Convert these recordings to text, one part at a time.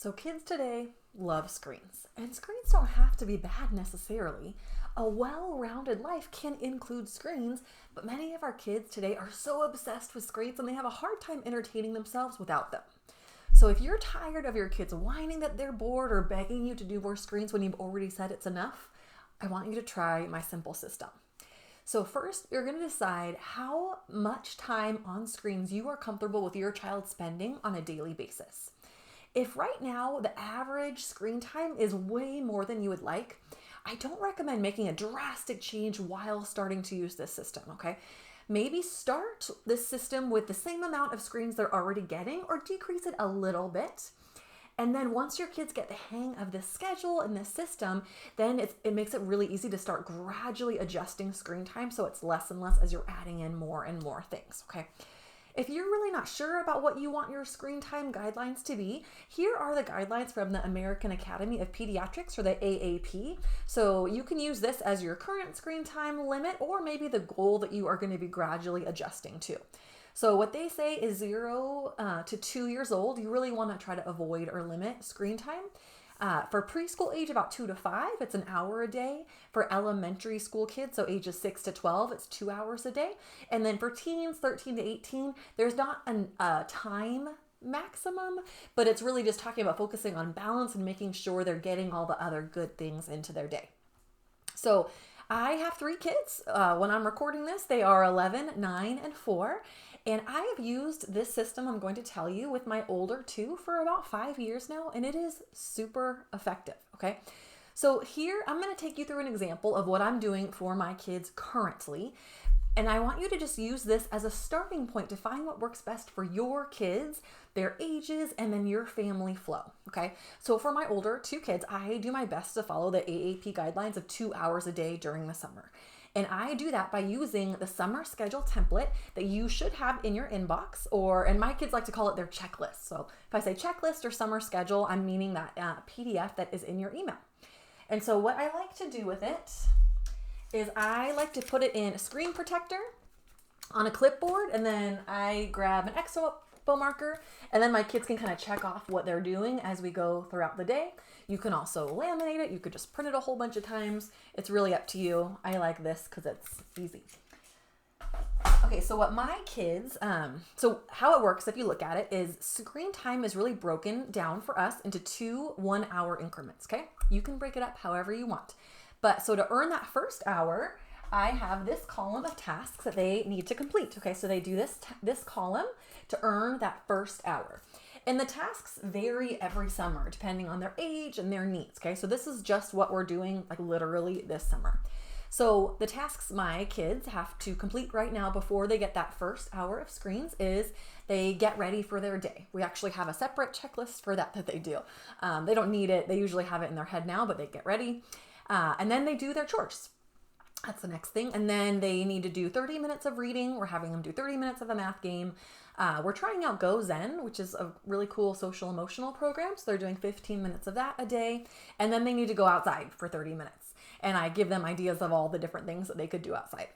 So kids today love screens, and screens don't have to be bad necessarily. A well-rounded life can include screens, but many of our kids today are so obsessed with screens and they have a hard time entertaining themselves without them. So if you're tired of your kids whining that they're bored or begging you to do more screens when you've already said it's enough, I want you to try my simple system. So first, you're going to decide how much time on screens you are comfortable with your child spending on a daily basis. If right now the average screen time is way more than you would like, I don't recommend making a drastic change while starting to use this system, okay? Maybe start this system with the same amount of screens they're already getting or decrease it a little bit. And then once your kids get the hang of this schedule and this system, then it makes it really easy to start gradually adjusting screen time so it's less and less as you're adding in more and more things, okay? If you're really not sure about what you want your screen time guidelines to be, here are the guidelines from the American Academy of Pediatrics, or the AAP. So you can use this as your current screen time limit or maybe the goal that you are going to be gradually adjusting to. So what they say is 0 to 2 years old, you really want to try to avoid or limit screen time. For preschool age, about 2 to 5, it's an hour a day. For elementary school kids, so ages 6 to 12, it's 2 hours a day. And then for teens, 13 to 18, there's not a time maximum, but it's really just talking about focusing on balance and making sure they're getting all the other good things into their day. So I have 3 kids. When I'm recording this, they are 11, 9, and 4. And I have used this system, I'm going to tell you, with my older 2 for about 5 years now, and it is super effective, okay? So here, I'm going to take you through an example of what I'm doing for my kids currently. And I want you to just use this as a starting point to find what works best for your kids, their ages, and then your family flow, okay? So for my older 2 kids, I do my best to follow the AAP guidelines of 2 hours a day during the summer. And I do that by using the summer schedule template that you should have in your inbox, and my kids like to call it their checklist. So if I say checklist or summer schedule, I'm meaning that PDF that is in your email. And so what I like to do with it is I like to put it in a screen protector on a clipboard, and then I grab an expo marker, and then my kids can kind of check off what they're doing as we go throughout the day. You can also laminate it. You could just print it a whole bunch of times. It's really up to you. I like this because it's easy. Okay, so what my kids, so how it works, if you look at it, is screen time is really broken down for us into 2 1-hour increments, okay? You can break it up however you want. But so to earn that first hour, I have this column of tasks that they need to complete. Okay, so they do this column to earn that first hour. And the tasks vary every summer depending on their age and their needs. Okay, so this is just what we're doing like literally this summer. So the tasks my kids have to complete right now before they get that first hour of screens is they get ready for their day. We actually have a separate checklist for that they do. They don't need it. They usually have it in their head now, but they get ready. And then they do their chores. That's the next thing. And then they need to do 30 minutes of reading. We're having them do 30 minutes of a math game. We're trying out Go Zen, which is a really cool social emotional program. So they're doing 15 minutes of that a day. And then they need to go outside for 30 minutes. And I give them ideas of all the different things that they could do outside.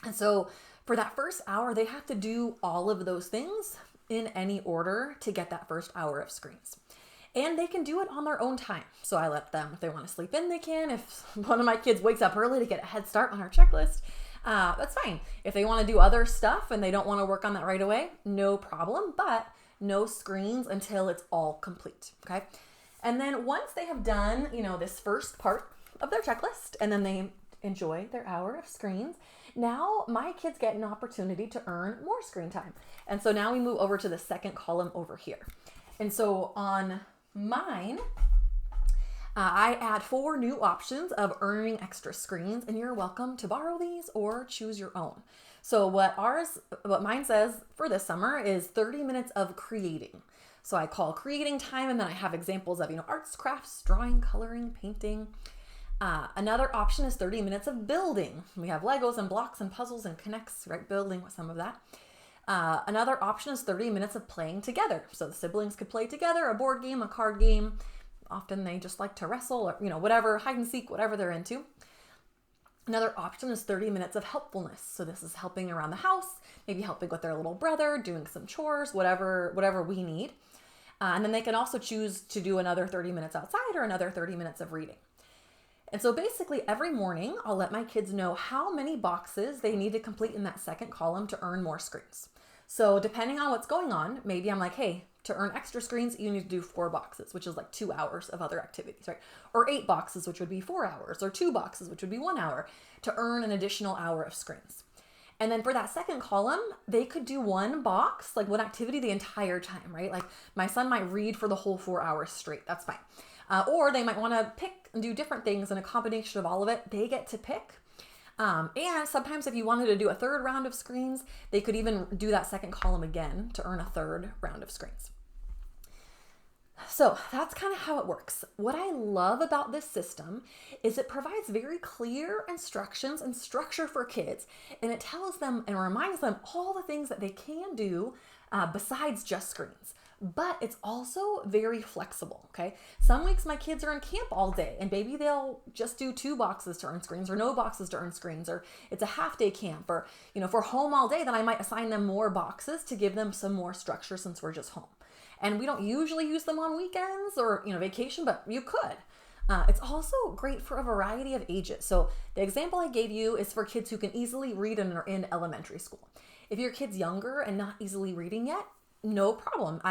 And so for that first hour, they have to do all of those things in any order to get that first hour of screens. And they can do it on their own time. So I let them, if they want to sleep in, they can. If one of my kids wakes up early to get a head start on our checklist, that's fine. If they want to do other stuff and they don't want to work on that right away, no problem, but no screens until it's all complete, okay? And then once they have done, this first part of their checklist, and then they enjoy their hour of screens, now my kids get an opportunity to earn more screen time. And so now we move over to the second column over here. And so on mine, I add 4 new options of earning extra screens, and you're welcome to borrow these or choose your own. So what mine says for this summer is 30 minutes of creating. So I call creating time, and then I have examples of, arts, crafts, drawing, coloring, painting. Another option is 30 minutes of building. We have Legos and blocks and puzzles and connects, right? Building with some of that. Another option is 30 minutes of playing together. So the siblings could play together, a board game, a card game. Often they just like to wrestle or, whatever, hide and seek, whatever they're into. Another option is 30 minutes of helpfulness. So this is helping around the house, maybe helping with their little brother, doing some chores, whatever we need. And then they can also choose to do another 30 minutes outside or another 30 minutes of reading. And so basically every morning, I'll let my kids know how many boxes they need to complete in that second column to earn more screens. So depending on what's going on, maybe I'm like, hey, to earn extra screens, you need to do 4 boxes, which is like 2 hours of other activities, right? Or 8 boxes, which would be 4 hours, or 2 boxes, which would be 1 hour, to earn an additional hour of screens. And then for that second column, they could do 1 box, like 1 activity the entire time, right? Like my son might read for the whole 4 hours straight. That's fine. Or they might want to pick and do different things, and a combination of all of it, they get to pick. And sometimes if you wanted to do a 3rd round of screens, they could even do that second column again to earn a 3rd round of screens. So that's kind of how it works. What I love about this system is it provides very clear instructions and structure for kids, and it tells them and reminds them all the things that they can do besides just screens. But it's also very flexible, okay? Some weeks my kids are in camp all day and maybe they'll just do 2 boxes to earn screens or no boxes to earn screens, or it's a half-day camp, or, if we're home all day, then I might assign them more boxes to give them some more structure since we're just home. And we don't usually use them on weekends or, vacation, but you could. It's also great for a variety of ages. So the example I gave you is for kids who can easily read and are in elementary school. If your kid's younger and not easily reading yet, no problem.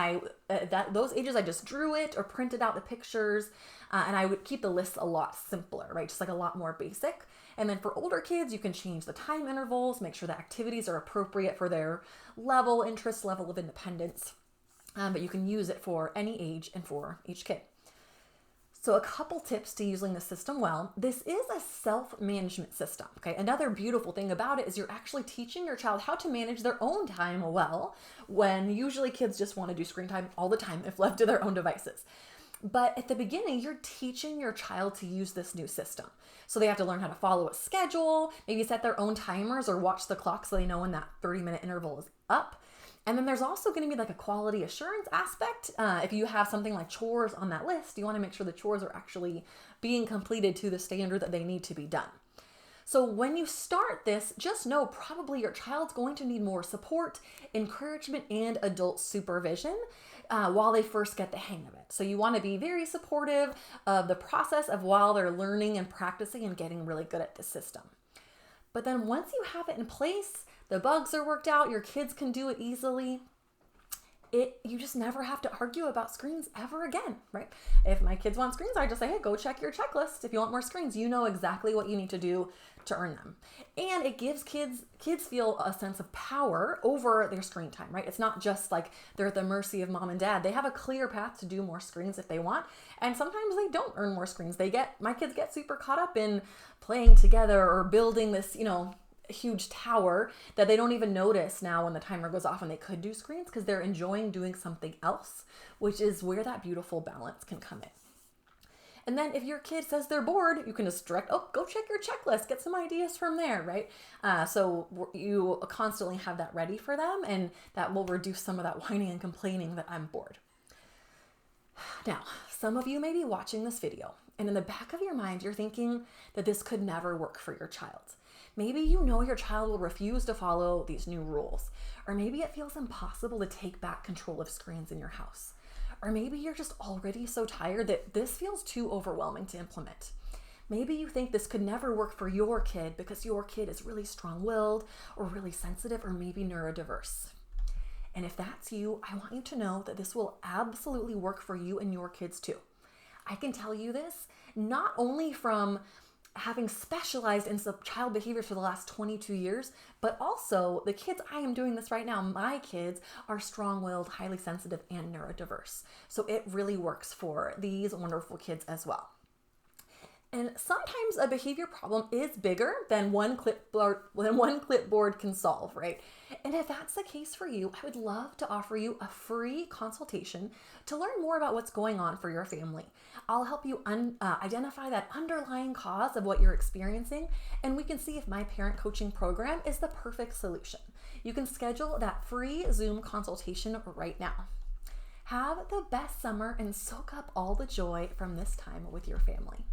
Those ages, I just drew it or printed out the pictures, and I would keep the list a lot simpler, right? Just like a lot more basic. And then for older kids, you can change the time intervals, make sure the activities are appropriate for their interest level of independence. But you can use it for any age and for each kid. So a couple tips to using the system well. This is a self-management system, okay? Another beautiful thing about it is you're actually teaching your child how to manage their own time well, when usually kids just want to do screen time all the time if left to their own devices. But at the beginning, you're teaching your child to use this new system. So they have to learn how to follow a schedule, maybe set their own timers or watch the clock so they know when that 30-minute interval is up. And then there's also going to be like a quality assurance aspect. If you have something like chores on that list, you want to make sure the chores are actually being completed to the standard that they need to be done. So when you start this, just know probably your child's going to need more support, encouragement, and adult supervision while they first get the hang of it. So you want to be very supportive of the process of while they're learning and practicing and getting really good at the system. But then once you have it in place, the bugs are worked out, your kids can do it easily, you just never have to argue about screens ever again, right? If my kids want screens, I just say, hey, go check your checklist. If you want more screens, you know exactly what you need to do to earn them. And it gives kids feel a sense of power over their screen time, right? It's not just like they're at the mercy of mom and dad. They have a clear path to do more screens if they want. And sometimes they don't earn more screens. My kids get super caught up in playing together or building this, huge tower that they don't even notice now when the timer goes off and they could do screens because they're enjoying doing something else, which is where that beautiful balance can come in. And then if your kid says they're bored, you can just go check your checklist, get some ideas from there, right? So you constantly have that ready for them, and that will reduce some of that whining and complaining that I'm bored. Now, some of you may be watching this video, and in the back of your mind, you're thinking that this could never work for your child. Maybe your child will refuse to follow these new rules, or maybe it feels impossible to take back control of screens in your house. Or maybe you're just already so tired that this feels too overwhelming to implement. Maybe you think this could never work for your kid because your kid is really strong-willed or really sensitive or maybe neurodiverse. And if that's you, I want you to know that this will absolutely work for you and your kids too. I can tell you this not only from having specialized in child behavior for the last 22 years, but also the kids I am doing this right now, my kids are strong-willed, highly sensitive, and neurodiverse. So it really works for these wonderful kids as well. And sometimes a behavior problem is bigger than one clipboard can solve, right? And if that's the case for you, I would love to offer you a free consultation to learn more about what's going on for your family. I'll help you identify that underlying cause of what you're experiencing, and we can see if my parent coaching program is the perfect solution. You can schedule that free Zoom consultation right now. Have the best summer and soak up all the joy from this time with your family.